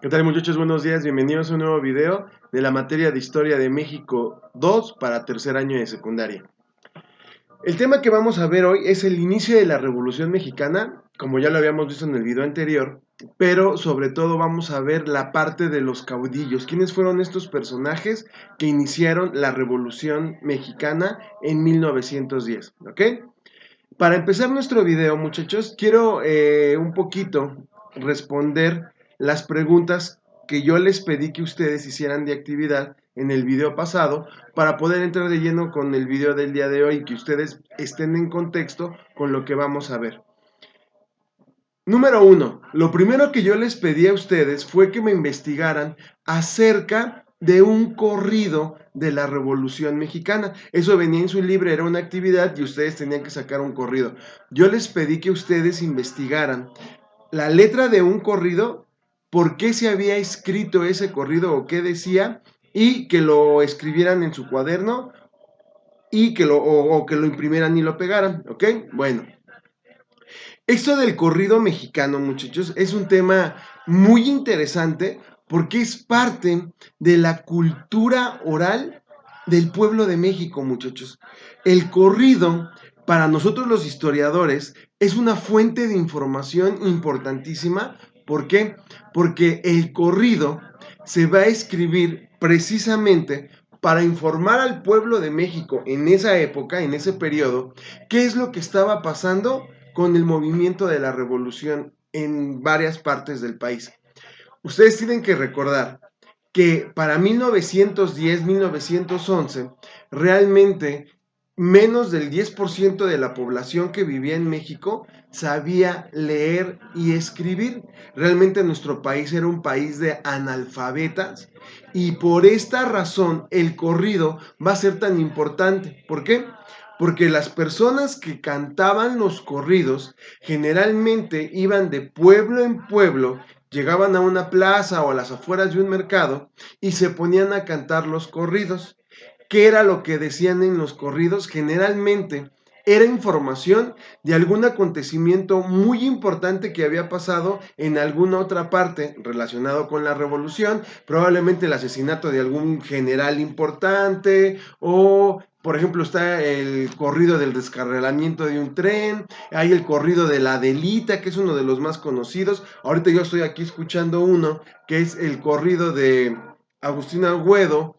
¿Qué tal, muchachos? Buenos días, bienvenidos a un nuevo video de la materia de Historia de México 2 para tercer año de secundaria. El tema que vamos a ver hoy es el inicio de la Revolución Mexicana, como ya lo habíamos visto en el video anterior, pero sobre todo vamos a ver la parte de los caudillos. ¿Quiénes fueron estos personajes que iniciaron la Revolución Mexicana en 1910? ¿Ok? Para empezar nuestro video, muchachos, quiero un poquito responder las preguntas que yo les pedí que ustedes hicieran de actividad en el video pasado para poder entrar de lleno con el video del día de hoy y que ustedes estén en contexto con lo que vamos a ver. Número 1. Lo primero que yo les pedí a ustedes fue que me investigaran acerca de un corrido de la Revolución Mexicana. Eso venía en su libro, era una actividad y ustedes tenían que sacar un corrido. Yo les pedí que ustedes investigaran la letra de un corrido, por qué se había escrito ese corrido o qué decía, y que lo escribieran en su cuaderno y o que lo imprimieran y lo pegaran, ¿ok? Bueno. Esto del corrido mexicano, muchachos, es un tema muy interesante porque es parte de la cultura oral del pueblo de México, muchachos. El corrido, para nosotros los historiadores, es una fuente de información importantísima. ¿Por qué? Porque el corrido se va a escribir precisamente para informar al pueblo de México en esa época, en ese periodo, qué es lo que estaba pasando con el movimiento de la revolución en varias partes del país. Ustedes tienen que recordar que para 1910, 1911, realmente menos del 10% de la población que vivía en México sabía leer y escribir. Realmente nuestro país era un país de analfabetas y por esta razón el corrido va a ser tan importante. ¿Por qué? Porque las personas que cantaban los corridos generalmente iban de pueblo en pueblo, llegaban a una plaza o a las afueras de un mercado y se ponían a cantar los corridos. ¿Qué era lo que decían en los corridos? Generalmente era información de algún acontecimiento muy importante que había pasado en alguna otra parte relacionado con la revolución, probablemente el asesinato de algún general importante o por ejemplo, está el corrido del descarrilamiento de un tren, hay el corrido de la Adelita, que es uno de los más conocidos. Ahorita yo estoy aquí escuchando uno, que es el corrido de Agustín Agüedo,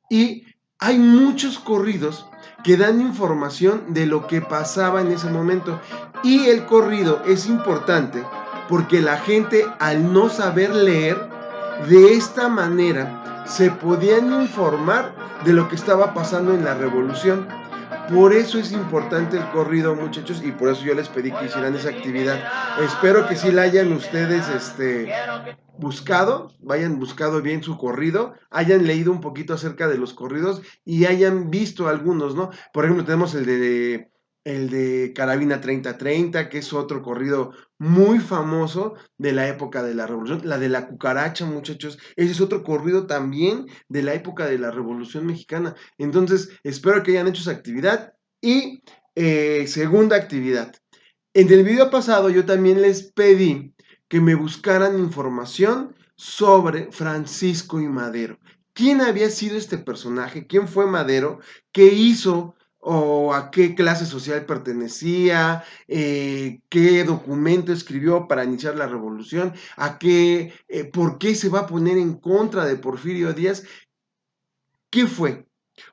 y hay muchos corridos que dan información de lo que pasaba en ese momento. Y el corrido es importante porque la gente, al no saber leer, de esta manera se podían informar de lo que estaba pasando en la revolución. Por eso es importante el corrido, muchachos, y por eso yo les pedí que hicieran esa actividad. Espero que sí la hayan ustedes hayan buscado bien su corrido, hayan leído un poquito acerca de los corridos y hayan visto algunos, ¿no? Por ejemplo, tenemos el de Carabina 3030, que es otro corrido muy famoso de la época de la Revolución. La de la cucaracha, muchachos, ese es otro corrido también de la época de la Revolución Mexicana. Entonces, espero que hayan hecho esa actividad. Y segunda actividad. En el video pasado yo también les pedí que me buscaran información sobre Francisco y Madero. ¿Quién había sido este personaje? ¿Quién fue Madero? ¿Qué hizo? ¿O a qué clase social pertenecía? ¿Qué documento escribió para iniciar la revolución? ¿Por qué se va a poner en contra de Porfirio Díaz? ¿Qué fue?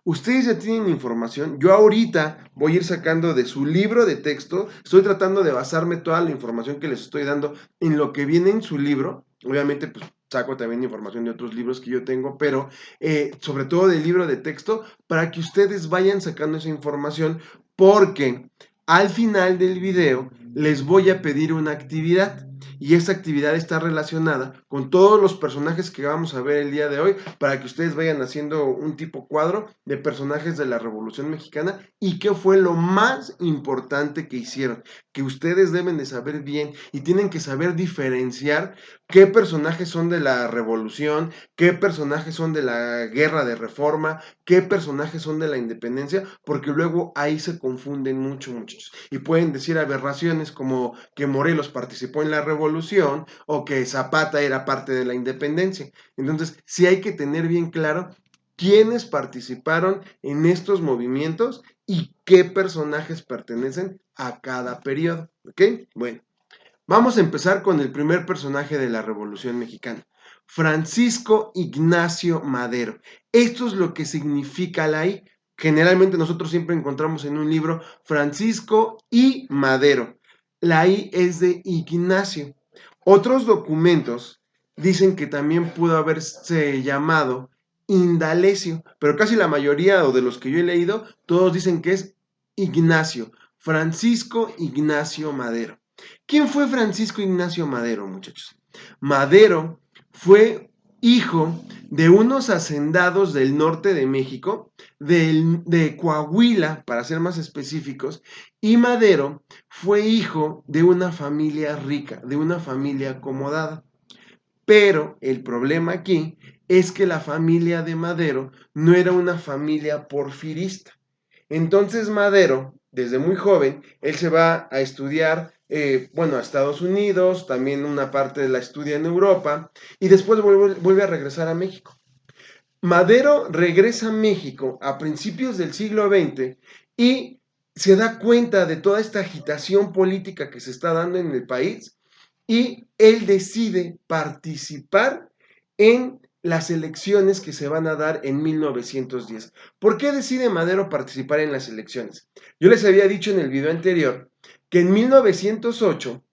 Ustedes ya tienen información. Yo ahorita voy a ir sacando de su libro de texto. Estoy tratando de basarme toda la información que les estoy dando en lo que viene en su libro. Obviamente, pues saco también información de otros libros que yo tengo, pero sobre todo del libro de texto, para que ustedes vayan sacando esa información, porque al final del video les voy a pedir una actividad. Y esta actividad está relacionada con todos los personajes que vamos a ver el día de hoy para que ustedes vayan haciendo un tipo cuadro de personajes de la Revolución Mexicana y qué fue lo más importante que hicieron, que ustedes deben de saber bien y tienen que saber diferenciar qué personajes son de la Revolución, qué personajes son de la Guerra de Reforma, qué personajes son de la Independencia, porque luego ahí se confunden mucho, muchachos, y pueden decir aberraciones como que Morelos participó en la Revolución revolución o que Zapata era parte de la independencia. Entonces, sí hay que tener bien claro quiénes participaron en estos movimientos y qué personajes pertenecen a cada periodo, ¿ok? Bueno, vamos a empezar con el primer personaje de la Revolución Mexicana, Francisco Ignacio Madero. Esto es lo que significa la I. Generalmente nosotros siempre encontramos en un libro Francisco y Madero. La I es de Ignacio. Otros documentos dicen que también pudo haberse llamado Indalecio, pero casi la mayoría o de los que yo he leído, todos dicen que es Ignacio, Francisco Ignacio Madero. ¿Quién fue Francisco Ignacio Madero, muchachos? Madero fue hijo de unos hacendados del norte de México, de Coahuila, para ser más específicos, y Madero fue hijo de una familia rica, de una familia acomodada. Pero el problema aquí es que la familia de Madero no era una familia porfirista. Entonces Madero, desde muy joven, él se va a estudiar, a Estados Unidos, también una parte de la estudia en Europa, y después vuelve a regresar a México. Madero regresa a México a principios del siglo XX y se da cuenta de toda esta agitación política que se está dando en el país y él decide participar en las elecciones que se van a dar en 1910. ¿Por qué decide Madero participar en las elecciones? Yo les había dicho en el video anterior que en 1908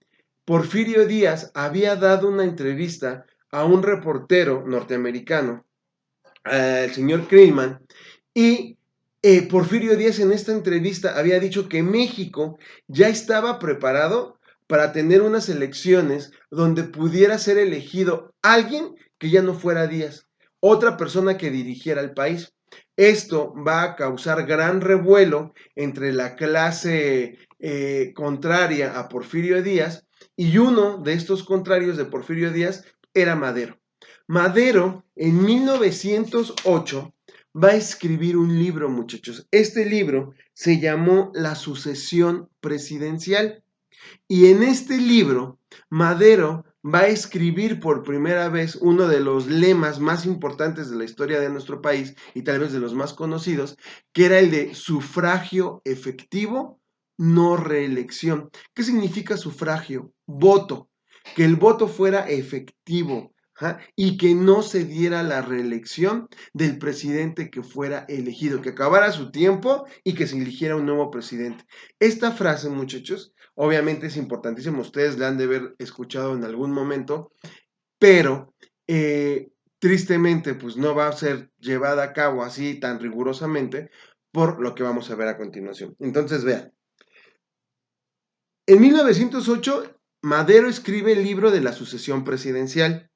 Porfirio Díaz había dado una entrevista a un reportero norteamericano, al señor Krillman, y Porfirio Díaz en esta entrevista había dicho que México ya estaba preparado para tener unas elecciones donde pudiera ser elegido alguien que ya no fuera Díaz, otra persona que dirigiera el país. Esto va a causar gran revuelo entre la clase contraria a Porfirio Díaz, y uno de estos contrarios de Porfirio Díaz era Madero. Madero en 1908 va a escribir un libro, muchachos. Este libro se llamó La sucesión presidencial. Y en este libro, Madero va a escribir por primera vez uno de los lemas más importantes de la historia de nuestro país y tal vez de los más conocidos, que era el de sufragio efectivo, no reelección. ¿Qué significa sufragio? Voto. Que el voto fuera efectivo. Y que no se diera la reelección del presidente que fuera elegido, que acabara su tiempo y que se eligiera un nuevo presidente. Esta frase, muchachos, obviamente es importantísimo, ustedes la han de haber escuchado en algún momento, pero tristemente pues no va a ser llevada a cabo así tan rigurosamente por lo que vamos a ver a continuación. Entonces vean, en 1908 Madero escribe el libro de la sucesión presidencial.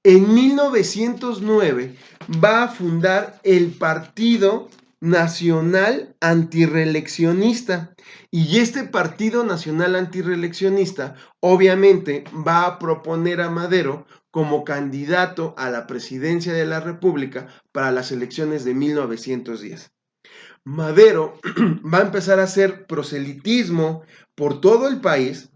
En 1909 va a fundar el Partido Nacional Antirreeleccionista. Y este Partido Nacional Antirreeleccionista obviamente va a proponer a Madero como candidato a la presidencia de la República para las elecciones de 1910. Madero va a empezar a hacer proselitismo por todo el país.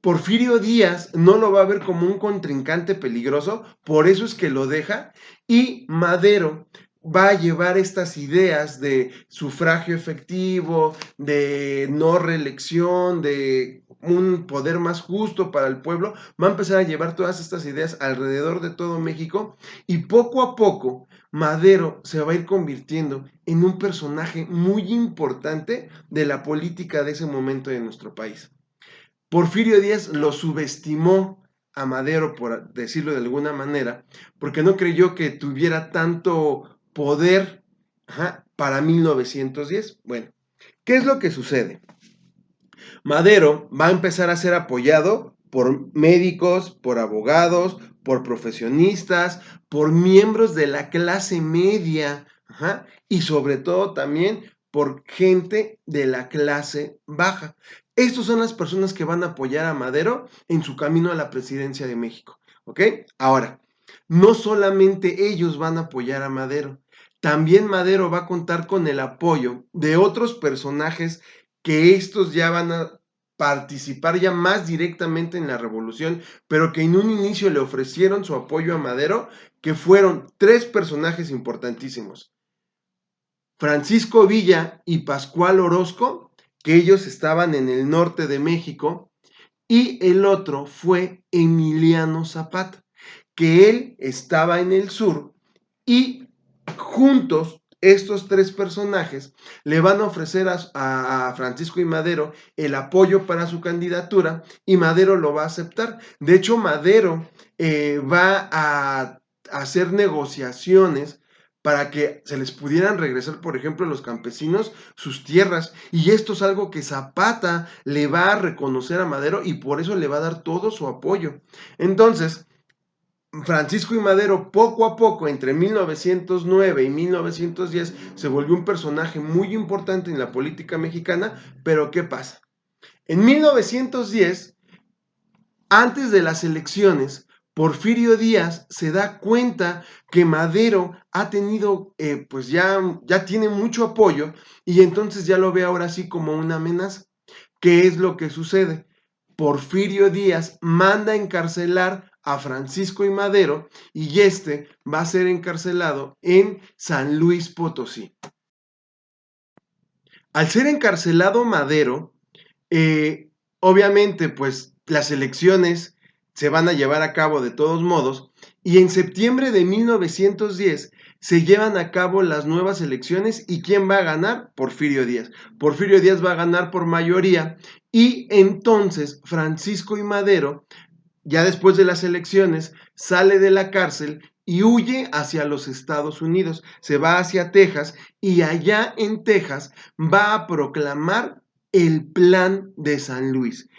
Porfirio Díaz no lo va a ver como un contrincante peligroso, por eso es que lo deja, y Madero va a llevar estas ideas de sufragio efectivo, de no reelección, de un poder más justo para el pueblo, va a empezar a llevar todas estas ideas alrededor de todo México y poco a poco Madero se va a ir convirtiendo en un personaje muy importante de la política de ese momento de nuestro país. Porfirio Díaz lo subestimó a Madero, por decirlo de alguna manera, porque no creyó que tuviera tanto poder para 1910. Bueno, ¿qué es lo que sucede? Madero va a empezar a ser apoyado por médicos, por abogados, por profesionistas, por miembros de la clase media, y sobre todo también por gente de la clase baja. Estas son las personas que van a apoyar a Madero en su camino a la presidencia de México, ¿ok? Ahora, no solamente ellos van a apoyar a Madero, también Madero va a contar con el apoyo de otros personajes que estos ya van a participar ya más directamente en la revolución, pero que en un inicio le ofrecieron su apoyo a Madero, que fueron tres personajes importantísimos: Francisco Villa y Pascual Orozco, que ellos estaban en el norte de México, y el otro fue Emiliano Zapata, que él estaba en el sur, y juntos estos tres personajes le van a ofrecer a Francisco y Madero el apoyo para su candidatura, y Madero lo va a aceptar. De hecho, Madero va a hacer negociaciones para que se les pudieran regresar, por ejemplo, a los campesinos sus tierras. Y esto es algo que Zapata le va a reconocer a Madero y por eso le va a dar todo su apoyo. Entonces, Francisco y Madero, poco a poco, entre 1909 y 1910, se volvió un personaje muy importante en la política mexicana. Pero ¿qué pasa? En 1910, antes de las elecciones, Porfirio Díaz se da cuenta que Madero ha tenido, pues ya tiene mucho apoyo, y entonces ya lo ve ahora sí como una amenaza. ¿Qué es lo que sucede? Porfirio Díaz manda encarcelar a Francisco y Madero, y este va a ser encarcelado en San Luis Potosí. Al ser encarcelado Madero, obviamente pues las elecciones se van a llevar a cabo de todos modos, y en septiembre de 1910 se llevan a cabo las nuevas elecciones. ¿Y quién va a ganar? Porfirio Díaz. Porfirio Díaz va a ganar por mayoría, y entonces Francisco y Madero, ya después de las elecciones, sale de la cárcel y huye hacia los Estados Unidos. Se va hacia Texas, y allá en Texas va a proclamar el Plan de San Luis.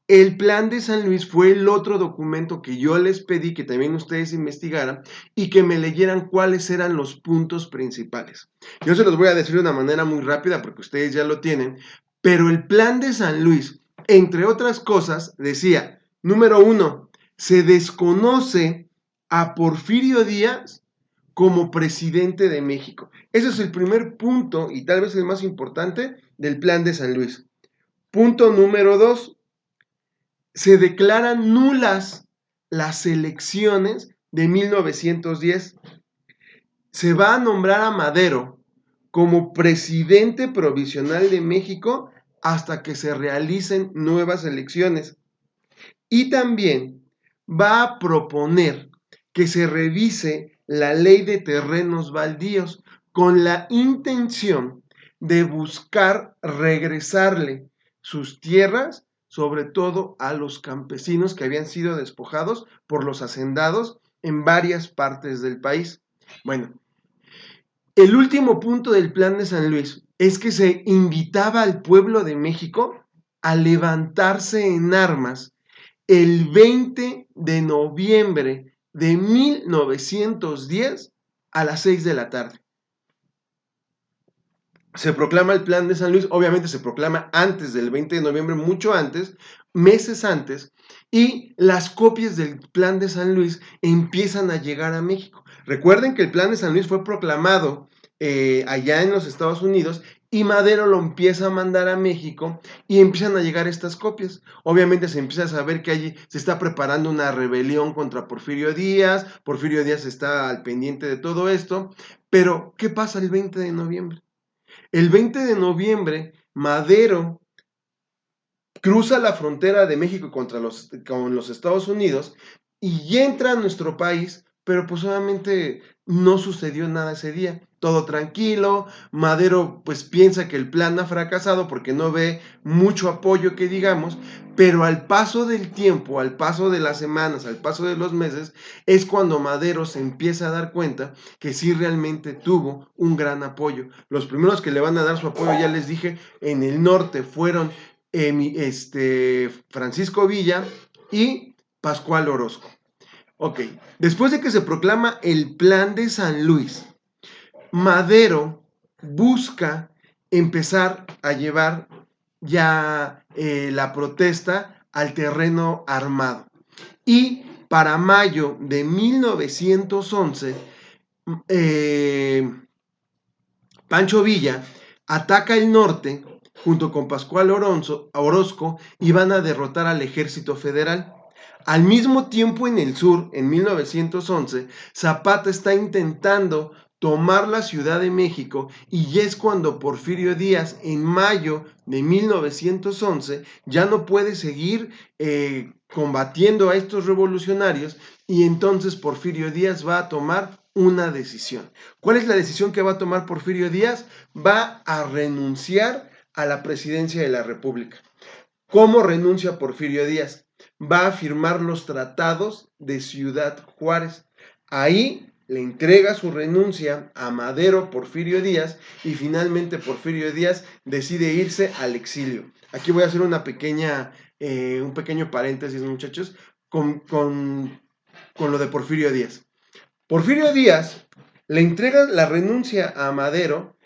El Plan de San Luis fue el otro documento que yo les pedí que también ustedes investigaran y que me leyeran cuáles eran los puntos principales. Yo se los voy a decir de una manera muy rápida porque ustedes ya lo tienen, pero el Plan de San Luis, entre otras cosas, decía: número 1, se desconoce a Porfirio Díaz como presidente de México. Ese es el primer punto y tal vez el más importante del Plan de San Luis. Punto número 2, se declaran nulas las elecciones de 1910. Se va a nombrar a Madero como presidente provisional de México hasta que se realicen nuevas elecciones. Y también va a proponer que se revise la ley de terrenos baldíos con la intención de buscar regresarle sus tierras, sobre todo a los campesinos que habían sido despojados por los hacendados en varias partes del país. Bueno, el último punto del Plan de San Luis es que se invitaba al pueblo de México a levantarse en armas el 20 de noviembre de 1910 a las 6 de la tarde. Se proclama el Plan de San Luis, obviamente se proclama antes del 20 de noviembre, mucho antes, meses antes, y las copias del Plan de San Luis empiezan a llegar a México. Recuerden que el Plan de San Luis fue proclamado allá en los Estados Unidos, y Madero lo empieza a mandar a México y empiezan a llegar estas copias. Obviamente se empieza a saber que allí se está preparando una rebelión contra Porfirio Díaz. Porfirio Díaz está al pendiente de todo esto. Pero, ¿qué pasa el 20 de noviembre? El 20 de noviembre, Madero cruza la frontera de México con los Estados Unidos y entra a nuestro país, pero pues obviamente no sucedió nada ese día. Todo tranquilo. Madero pues piensa que el plan ha fracasado porque no ve mucho apoyo, que digamos, pero al paso del tiempo, al paso de las semanas, al paso de los meses, es cuando Madero se empieza a dar cuenta que sí realmente tuvo un gran apoyo. Los primeros que le van a dar su apoyo, ya les dije, en el norte fueron Francisco Villa y Pascual Orozco. Ok, después de que se proclama el Plan de San Luis, Madero busca empezar a llevar ya la protesta al terreno armado. Y para mayo de 1911, Pancho Villa ataca el norte junto con Pascual Orozco, iban a derrotar al ejército federal. Al mismo tiempo en el sur, en 1911, Zapata está intentando tomar la Ciudad de México y es cuando Porfirio Díaz, en mayo de 1911, ya no puede seguir combatiendo a estos revolucionarios y entonces Porfirio Díaz va a tomar una decisión. ¿Cuál es la decisión que va a tomar Porfirio Díaz? Va a renunciar a la presidencia de la República. ¿Cómo renuncia Porfirio Díaz? Va a firmar los tratados de Ciudad Juárez. Ahí le entrega su renuncia a Madero Porfirio Díaz y finalmente Porfirio Díaz decide irse al exilio. Aquí voy a hacer un pequeño paréntesis, muchachos, con lo de Porfirio Díaz. Porfirio Díaz le entrega la renuncia a Madero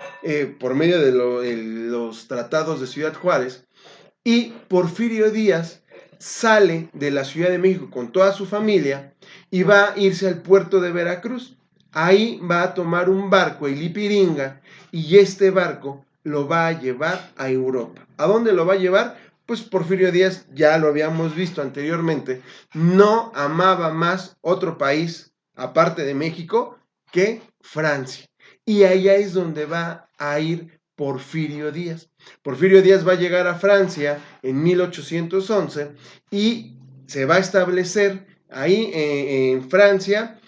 por medio de los tratados de Ciudad Juárez y Porfirio Díaz sale de la Ciudad de México con toda su familia y va a irse al puerto de Veracruz. Ahí va a tomar un barco, el Ipiringa, y este barco lo va a llevar a Europa. ¿A dónde lo va a llevar? Pues Porfirio Díaz, ya lo habíamos visto anteriormente, no amaba más otro país aparte de México que Francia. Y allá es donde va a ir Porfirio Díaz. Porfirio Díaz va a llegar a Francia en 1811 y se va a establecer ahí en Francia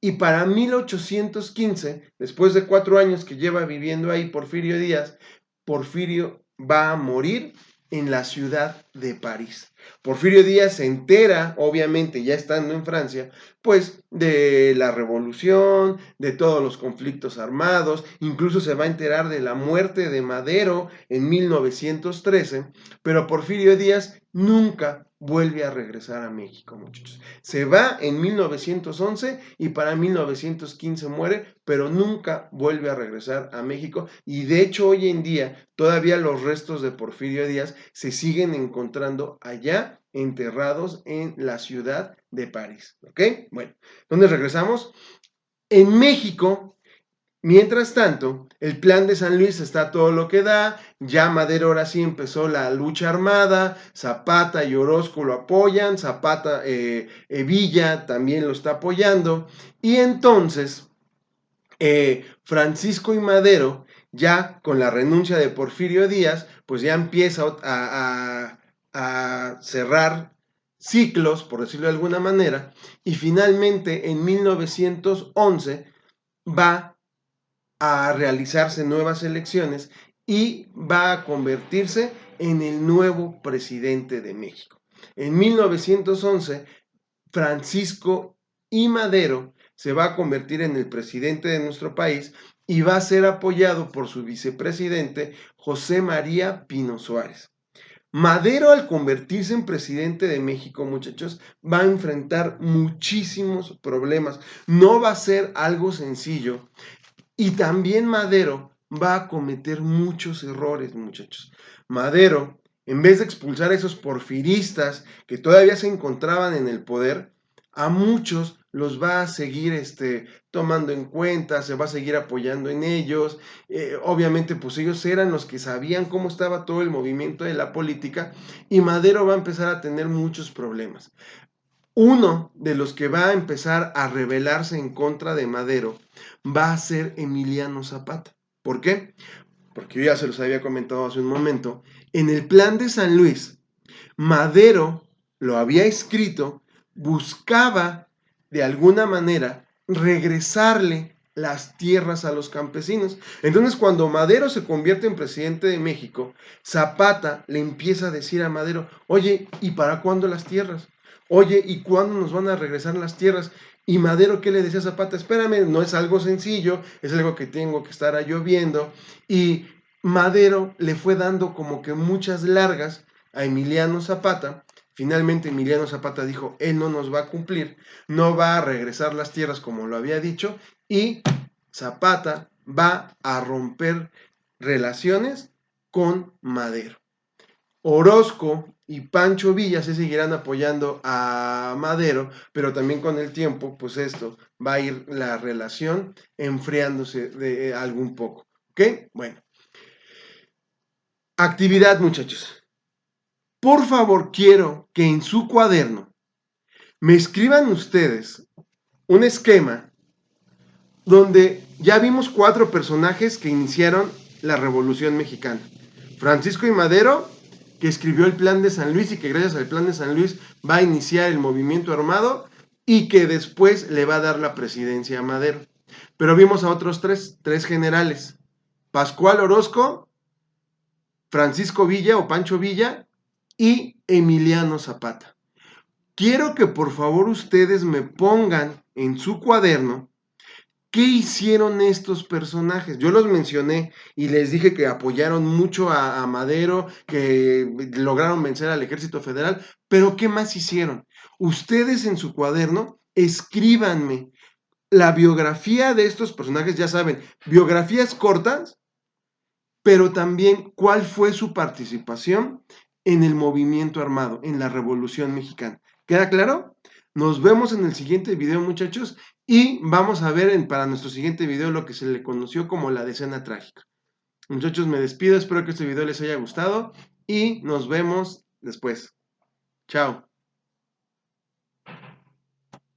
y para 1815, después de 4 años que lleva viviendo ahí Porfirio Díaz, Porfirio va a morir en la ciudad de París. Porfirio Díaz se entera, obviamente ya estando en Francia, pues de la revolución, de todos los conflictos armados, incluso se va a enterar de la muerte de Madero en 1913, pero Porfirio Díaz nunca vuelve a regresar a México, muchachos. Se va en 1911 y para 1915 muere, pero nunca vuelve a regresar a México y de hecho hoy en día todavía los restos de Porfirio Díaz se siguen encontrando allá enterrados en la ciudad de París, ¿ok? Bueno, entonces regresamos. En México, mientras tanto, el plan de San Luis está todo lo que da, ya Madero ahora sí empezó la lucha armada, Zapata y Orozco lo apoyan, Villa también lo está apoyando, y entonces Francisco y Madero, ya con la renuncia de Porfirio Díaz, pues ya empieza a cerrar ciclos, por decirlo de alguna manera, y finalmente en 1911 va a realizarse nuevas elecciones y va a convertirse en el nuevo presidente de México. En 1911, Francisco I. Madero se va a convertir en el presidente de nuestro país y va a ser apoyado por su vicepresidente José María Pino Suárez. Madero, al convertirse en presidente de México, muchachos, va a enfrentar muchísimos problemas. No va a ser algo sencillo. Y también Madero va a cometer muchos errores, muchachos. Madero, en vez de expulsar a esos porfiristas que todavía se encontraban en el poder, a muchos los va a seguir tomando en cuenta, se va a seguir apoyando en ellos. Obviamente, pues ellos eran los que sabían cómo estaba todo el movimiento de la política y Madero va a empezar a tener muchos problemas. Uno de los que va a empezar a rebelarse en contra de Madero va a ser Emiliano Zapata. ¿Por qué? Porque yo ya se los había comentado hace un momento. En el plan de San Luis, Madero lo había escrito, buscaba de alguna manera regresarle las tierras a los campesinos. Entonces, cuando Madero se convierte en presidente de México, Zapata le empieza a decir a Madero, oye, ¿y para cuándo las tierras? Oye, ¿y cuándo nos van a regresar las tierras? Y Madero, ¿qué le decía a Zapata? Espérame, no es algo sencillo, es algo que tengo que estar yo viendo. Y Madero le fue dando como que muchas largas a Emiliano Zapata. Finalmente Emiliano Zapata dijo, él no nos va a cumplir, no va a regresar las tierras como lo había dicho, y Zapata va a romper relaciones con Madero. Orozco y Pancho Villa se seguirán apoyando a Madero, pero también con el tiempo, pues esto va a ir la relación enfriándose de algún poco. ¿Ok? Bueno. Actividad, muchachos. Por favor, quiero que en su cuaderno me escriban ustedes un esquema donde ya vimos 4 personajes que iniciaron la Revolución Mexicana. Francisco I. Madero, que escribió el Plan de San Luis y que gracias al Plan de San Luis va a iniciar el movimiento armado y que después le va a dar la presidencia a Madero. Pero vimos a otros tres generales. Pascual Orozco, Francisco Villa o Pancho Villa y Emiliano Zapata. Quiero que por favor ustedes me pongan en su cuaderno qué hicieron estos personajes. Yo los mencioné y les dije que apoyaron mucho a Madero, que lograron vencer al ejército federal, pero ¿qué más hicieron? Ustedes en su cuaderno escríbanme la biografía de estos personajes, ya saben, biografías cortas, pero también cuál fue su participación en el movimiento armado, en la Revolución Mexicana. ¿Queda claro? Nos vemos en el siguiente video, muchachos, y vamos a ver para nuestro siguiente video lo que se le conoció como la decena trágica. Muchachos, me despido, espero que este video les haya gustado y nos vemos después. Chao.